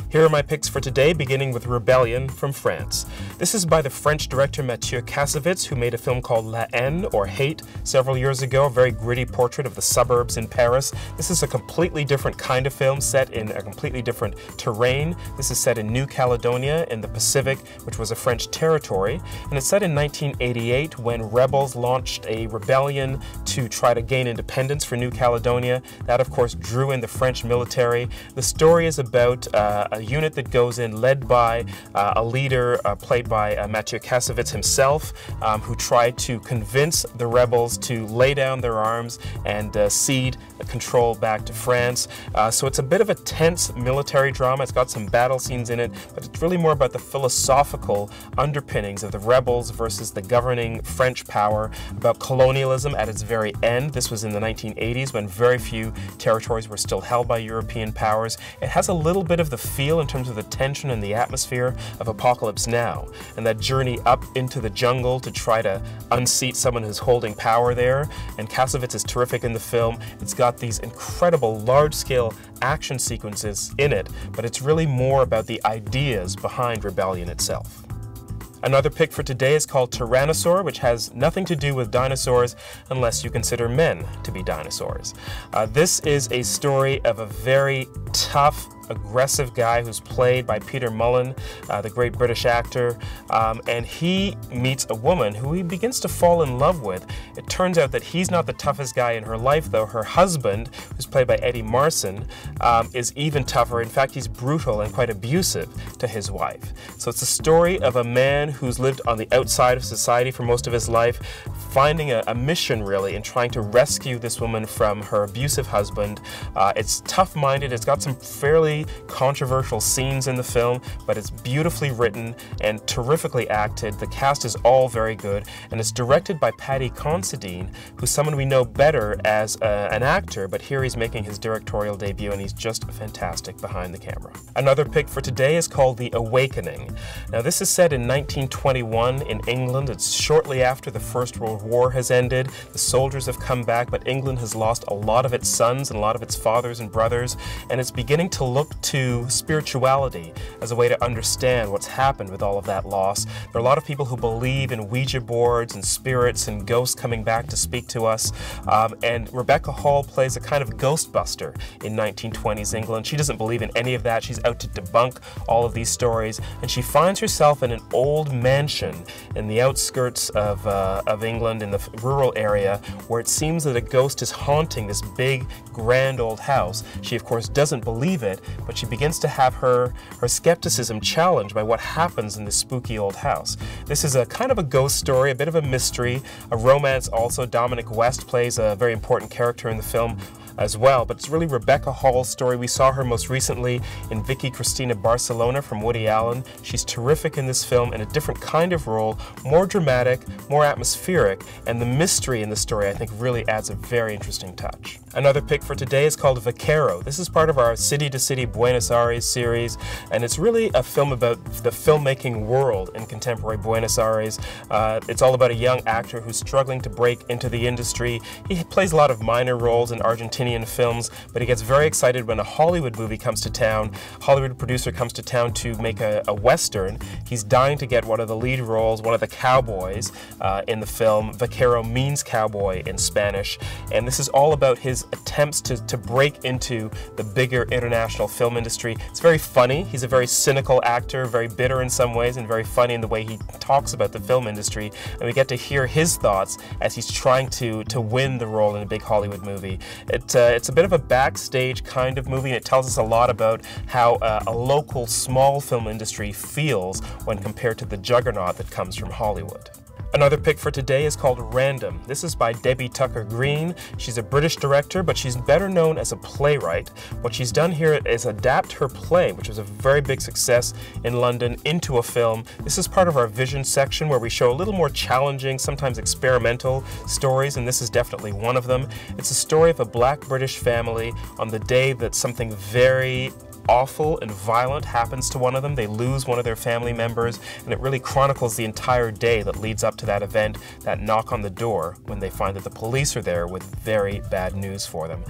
Here are my picks for today, beginning with Rebellion from France. This is by the French director Mathieu Kassovitz, who made a film called La Haine, or Hate, several years ago, a very gritty portrait of the suburbs in Paris. This is a completely different kind of film, set in a completely different terrain. This is set in New Caledonia in the Pacific, which was a French territory, and it's set in 1988 when rebels launched a rebellion to try to gain independence for New Caledonia. That, of course, drew in the French military. The story is about a unit that goes in led by a leader played by Mathieu Kassovitz himself, who tried to convince the rebels to lay down their arms and cede control back to France. So it's a bit of a tense military drama. It's got some battle scenes in it, but it's really more about the philosophical underpinnings of the rebels versus the governing French power, about colonialism at its very end. This was in the 1980s when very few territories were still held by European powers. It has a little bit of the feel in terms of the tension and the atmosphere of Apocalypse Now, and that journey up into the jungle to try to unseat someone who's holding power there. And Kassovitz is terrific in the film. It's got these incredible large-scale action sequences in it, but it's really more about the ideas behind Rebellion itself. Another pick for today is called Tyrannosaur, which has nothing to do with dinosaurs unless you consider men to be dinosaurs. This is a story of a very tough, aggressive guy who's played by Peter Mullen, the great British actor, and he meets a woman who he begins to fall in love with. It turns out that he's not the toughest guy in her life, though. Her husband, who's played by Eddie Marsan, is even tougher. In fact, he's brutal and quite abusive to his wife. So it's a story of a man who's lived on the outside of society for most of his life, finding a mission, really, in trying to rescue this woman from her abusive husband. It's tough-minded. It's got some fairly controversial scenes in the film, but it's beautifully written and terrifically acted. The cast is all very good, and it's directed by Paddy Considine, who's someone we know better as an actor, but here he's making his directorial debut, and he's just fantastic behind the camera. Another pick for today is called The Awakening. Now, this is set in 1921 in England. It's shortly after the First World War has ended. The soldiers have come back, but England has lost a lot of its sons and a lot of its fathers and brothers, and it's beginning to look to spirituality as a way to understand what's happened with all of that loss. There are a lot of people who believe in Ouija boards and spirits and ghosts coming back to speak to us, and Rebecca Hall plays a kind of ghostbuster in 1920s England. She doesn't believe in any of that. She's out to debunk all of these stories, and she finds herself in an old mansion in the outskirts of England, in the rural area, where it seems that a ghost is haunting this big, grand old house. She, of course, doesn't believe it, but she begins to have her skepticism challenged by what happens in this spooky old house. This is a kind of a ghost story, a bit of a mystery, a romance also. Dominic West plays a very important character in the film as well, but it's really Rebecca Hall's story. We saw her most recently in Vicky Cristina Barcelona from Woody Allen. She's terrific in this film in a different kind of role, more dramatic, more atmospheric, and the mystery in the story, I think, really adds a very interesting touch. Another pick for today is called Vero. This is part of our City to City Buenos Aires series, and it's really a film about the filmmaking world in contemporary Buenos Aires. It's all about a young actor who's struggling to break into the industry. He plays a lot of minor roles in Argentinian films, but he gets very excited when a Hollywood movie comes to town. A Hollywood producer comes to town to make a Western. He's dying to get one of the lead roles, one of the cowboys in the film. Vaquero means cowboy in Spanish, and this is all about his attempts to break into the bigger international film industry. It's very funny. He's a very cynical actor, very bitter in some ways, and very funny in the way he talks about the film industry, and we get to hear his thoughts as he's trying to win the role in a big Hollywood movie. It's a bit of a backstage kind of movie, and it tells us a lot about how a local small film industry feels when compared to the juggernaut that comes from Hollywood. Another pick for today is called Random. This is by Debbie Tucker-Green. She's a British director, but she's better known as a playwright. What she's done here is adapt her play, which was a very big success in London, into a film. This is part of our Vision section where we show a little more challenging, sometimes experimental stories, and this is definitely one of them. It's a story of a black British family on the day that something very awful and violent happens to one of them. They lose one of their family members, and it really chronicles the entire day that leads up to that event, that knock on the door when they find that the police are there with very bad news for them.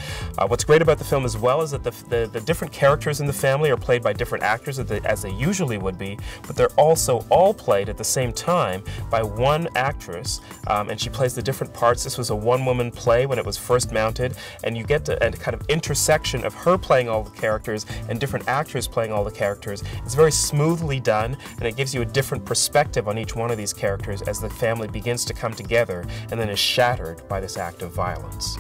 What's great about the film as well is that the different characters in the family are played by different actors as they usually would be, but they're also all played at the same time by one actress, and she plays the different parts. This was a one-woman play when it was first mounted, and you get a kind of intersection of her playing all the characters and different actors playing all the characters. It's very smoothly done, and it gives you a different perspective on each one of these characters as the family begins to come together and then is shattered by this act of violence.